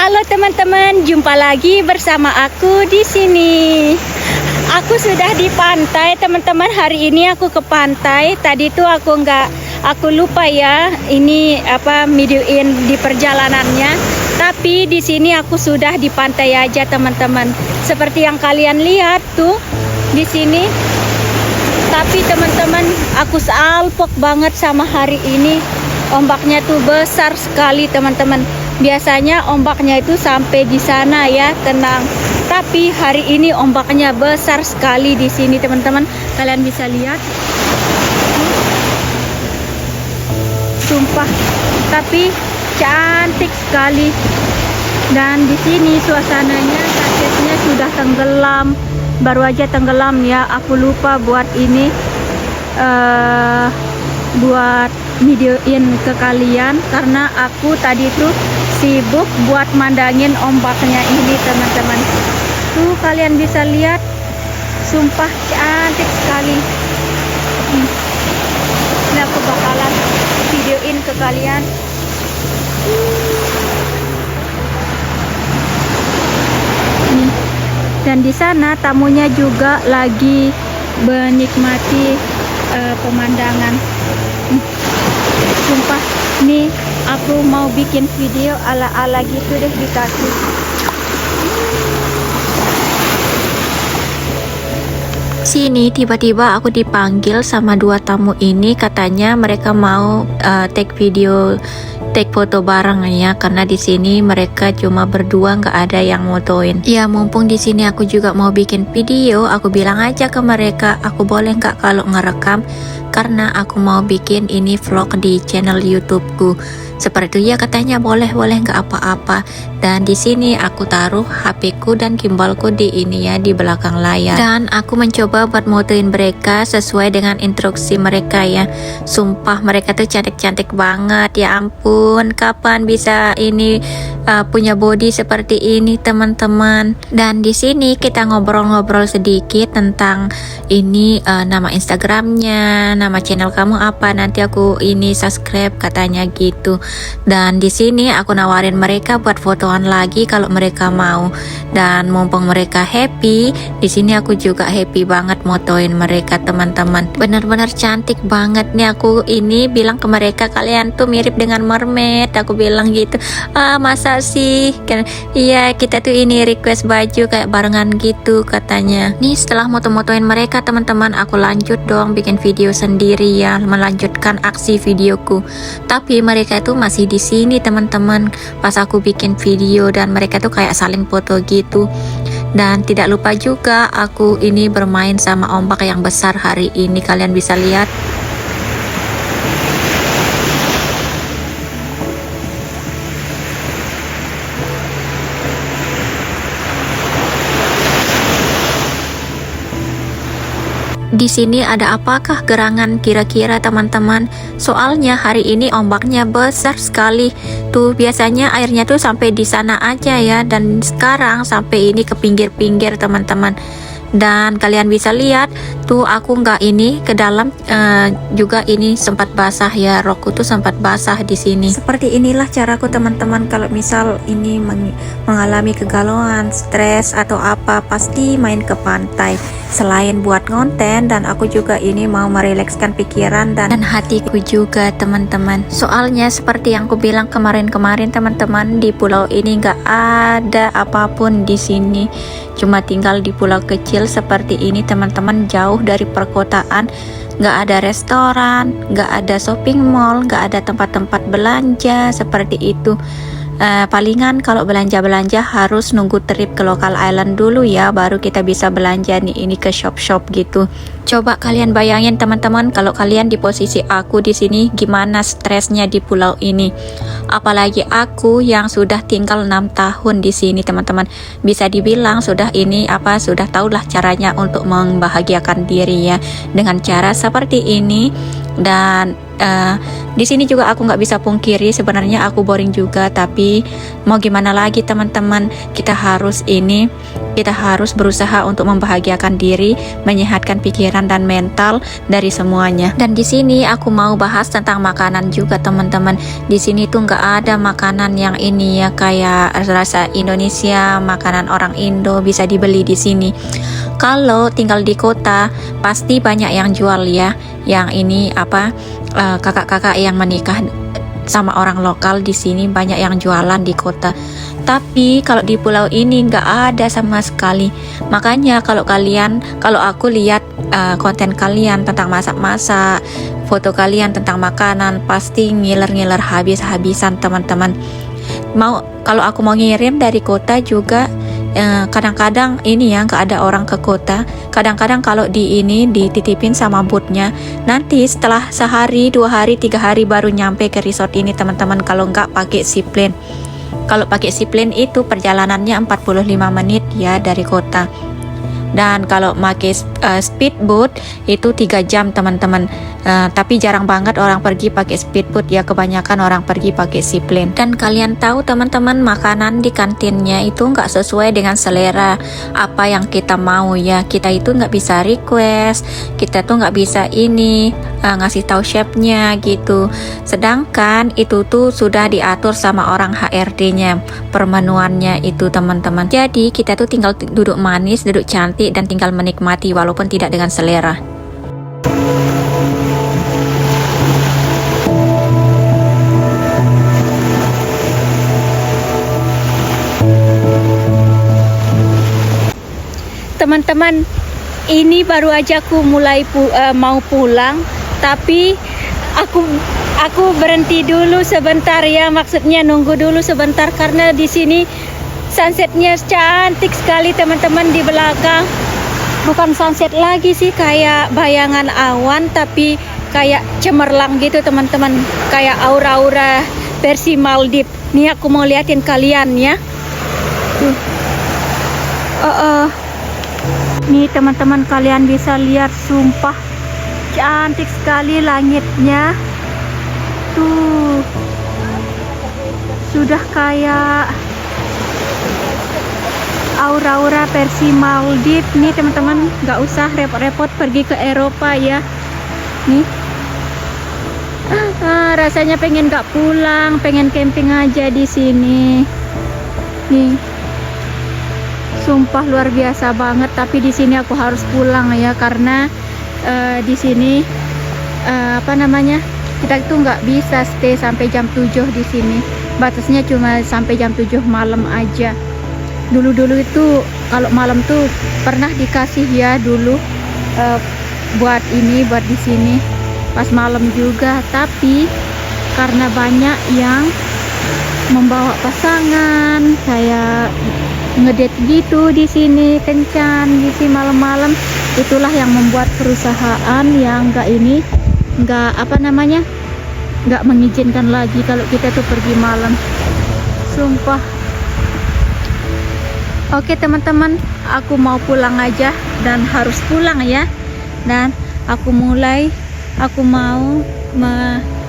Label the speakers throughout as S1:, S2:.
S1: Halo teman-teman, jumpa lagi bersama aku di sini. Aku sudah di pantai, teman-teman. Hari ini aku ke pantai. Tadi tuh aku lupa ya, ini videoin di perjalanannya. Tapi di sini aku sudah di pantai aja, teman-teman. Seperti yang kalian lihat tuh di sini. Tapi teman-teman, aku salpok banget sama hari ini. Ombaknya tuh besar sekali, teman-teman. Biasanya ombaknya itu sampai di sana ya, tenang. Tapi hari ini ombaknya besar sekali di sini, teman-teman. Kalian bisa lihat. Sumpah, tapi cantik sekali. Dan di sini suasananya kasetnya sudah tenggelam. Baru aja tenggelam ya. Aku lupa buat ini buat videoin ke kalian karena aku tadi tuh sibuk buat mandangin ombaknya ini, teman-teman. Tuh kalian bisa lihat, sumpah cantik sekali. Ini aku bakalan videoin ke kalian. Nih. Dan di sana tamunya juga lagi menikmati pemandangan. Sumpah, nih aku mau bikin video ala-ala gitu deh di kaki. Sini tiba-tiba aku dipanggil sama dua tamu ini, katanya mereka mau take foto bareng ya, karena di sini mereka cuma berdua, nggak ada yang motoin. Ya mumpung di sini aku juga mau bikin video, aku bilang aja ke mereka, aku boleh nggak kalau ngerekam, karena aku mau bikin ini vlog di channel YouTubeku. Seperti itu ya, katanya boleh nggak apa-apa. Dan di sini aku taruh HP-ku dan gimbalku di ini ya, di belakang layar. Dan aku mencoba buat motoin mereka sesuai dengan instruksi mereka ya. Sumpah mereka tuh cantik-cantik banget, ya ampun. Kapan bisa ini punya body seperti ini, teman-teman. Dan di sini kita ngobrol-ngobrol sedikit tentang ini nama Instagramnya, nama channel kamu apa, nanti aku ini subscribe katanya gitu. Dan di sini aku nawarin mereka buat fotoan lagi kalau mereka mau. Dan mumpung mereka happy, di sini aku juga happy banget motoin mereka, teman-teman. Benar-benar cantik banget nih. Aku ini bilang ke mereka, kalian tuh mirip dengan mermaid, aku bilang gitu. Masa sih? Iya, kita tuh ini request baju kayak barengan gitu katanya. Nih setelah moto-motoin mereka, teman-teman, aku lanjut dong bikin video sendiri ya, melanjutkan aksi videoku. Tapi mereka tuh masih di sini, teman-teman, pas aku bikin video, dan mereka tuh kayak saling foto gitu. Dan tidak lupa juga aku ini bermain sama ombak yang besar hari ini, kalian bisa lihat. Di sini ada apakah gerangan kira-kira, teman-teman? Soalnya hari ini ombaknya besar sekali. Tuh biasanya airnya tuh sampai di sana aja ya, dan sekarang sampai ini ke pinggir-pinggir, teman-teman. Dan kalian bisa lihat tuh aku nggak ini ke dalam juga ini sempat basah ya, rokku tuh sempat basah di sini. Seperti inilah caraku, teman-teman, kalau misal ini mengalami kegalauan, stres atau apa, pasti main ke pantai. Selain buat konten, dan aku juga ini mau merilekskan pikiran dan hatiku juga, teman-teman. Soalnya seperti yang aku bilang kemarin-kemarin, teman-teman, di pulau ini nggak ada apapun di sini. Cuma tinggal di pulau kecil seperti ini, teman-teman, jauh dari perkotaan. Nggak ada restoran, nggak ada shopping mall, nggak ada tempat-tempat belanja seperti itu. Palingan kalau belanja-belanja harus nunggu trip ke lokal island dulu ya, baru kita bisa belanja nih ini ke shop-shop gitu. Coba kalian bayangin, teman-teman, kalau kalian di posisi aku di sini, gimana stresnya di pulau ini. Apalagi aku yang sudah tinggal 6 tahun di sini, teman-teman. Bisa dibilang sudah sudah tahulah caranya untuk membahagiakan diri ya, dengan cara seperti ini. Dan di sini juga aku nggak bisa pungkiri sebenarnya aku boring juga, tapi mau gimana lagi, teman-teman, kita harus Kita harus berusaha untuk membahagiakan diri, menyehatkan pikiran dan mental dari semuanya. Dan di sini aku mau bahas tentang makanan juga teman-teman. Di sini tuh nggak ada makanan yang ini ya, kayak rasa Indonesia, makanan orang Indo bisa dibeli di sini. Kalau tinggal di kota pasti banyak yang jual ya. Yang ini apa, kakak-kakak yang menikah sama orang lokal di sini banyak yang jualan di kota. Tapi kalau di pulau ini nggak ada sama sekali. Makanya kalau aku lihat konten kalian tentang masak-masak, foto kalian tentang makanan, pasti ngiler-ngiler habis-habisan teman-teman. Kalau aku mau ngirim dari kota juga, kadang-kadang ini ya nggak ada orang ke kota. Kadang-kadang kalau dititipin sama butnya, nanti setelah sehari, 2 hari, 3 hari baru nyampe ke resort ini teman-teman. Kalau nggak pakai seaplane. Kalau pakai seaplane itu perjalanannya 45 menit ya dari kota. Dan kalau pakai speedboat itu 3 jam teman-teman. Tapi jarang banget orang pergi pakai speedboat ya, kebanyakan orang pergi pakai seaplane. Dan kalian tahu teman-teman, makanan di kantinnya itu nggak sesuai dengan selera apa yang kita mau ya. Kita itu nggak bisa request, kita tuh nggak bisa ngasih tahu chefnya gitu. Sedangkan itu tuh sudah diatur sama orang HRD-nya, permenuannya itu teman-teman. Jadi kita tuh tinggal duduk manis, duduk cantik, dan tinggal menikmati walaupun tidak dengan selera.
S2: Teman-teman, ini baru aja aku mulai mau pulang, tapi aku berhenti dulu sebentar ya, maksudnya nunggu dulu sebentar karena di sini sunsetnya cantik sekali teman-teman di belakang. Bukan sunset lagi sih, kayak bayangan awan tapi kayak cemerlang gitu teman-teman, kayak aura-aura versi Maldives. Nih aku mau liatin kalian ya. Nih teman-teman, kalian bisa lihat, sumpah cantik sekali langitnya. Tuh, sudah kayak aura-aura versi Maldives nih teman-teman. Nggak usah repot-repot pergi ke Eropa ya. Nih, rasanya pengen nggak pulang, pengen camping aja di sini. Nih, sumpah luar biasa banget. Tapi di sini aku harus pulang ya, karena di sini kita itu nggak bisa stay sampai jam 7 di sini. Batasnya cuma sampai jam 7 malam aja. Dulu itu kalau malam tuh pernah dikasih ya dulu buat di sini pas malam juga. Tapi karena banyak yang membawa pasangan, kayak ngedate gitu di sini, kencan di sini malam-malam, itulah yang membuat perusahaan yang nggak mengizinkan lagi kalau kita tuh pergi malam. Sumpah. Oke teman-teman, aku mau pulang aja dan harus pulang ya. Dan aku mau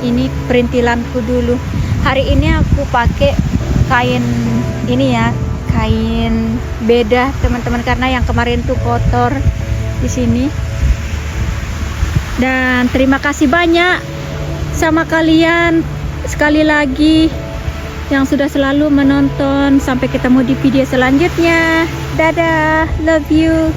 S2: ini perintilanku dulu. Hari ini aku pakai kain ini ya, kain beda teman-teman, karena yang kemarin tuh kotor di sini. Dan terima kasih banyak sama kalian sekali lagi yang sudah selalu menonton. Sampai ketemu di video selanjutnya. Dadah, love you.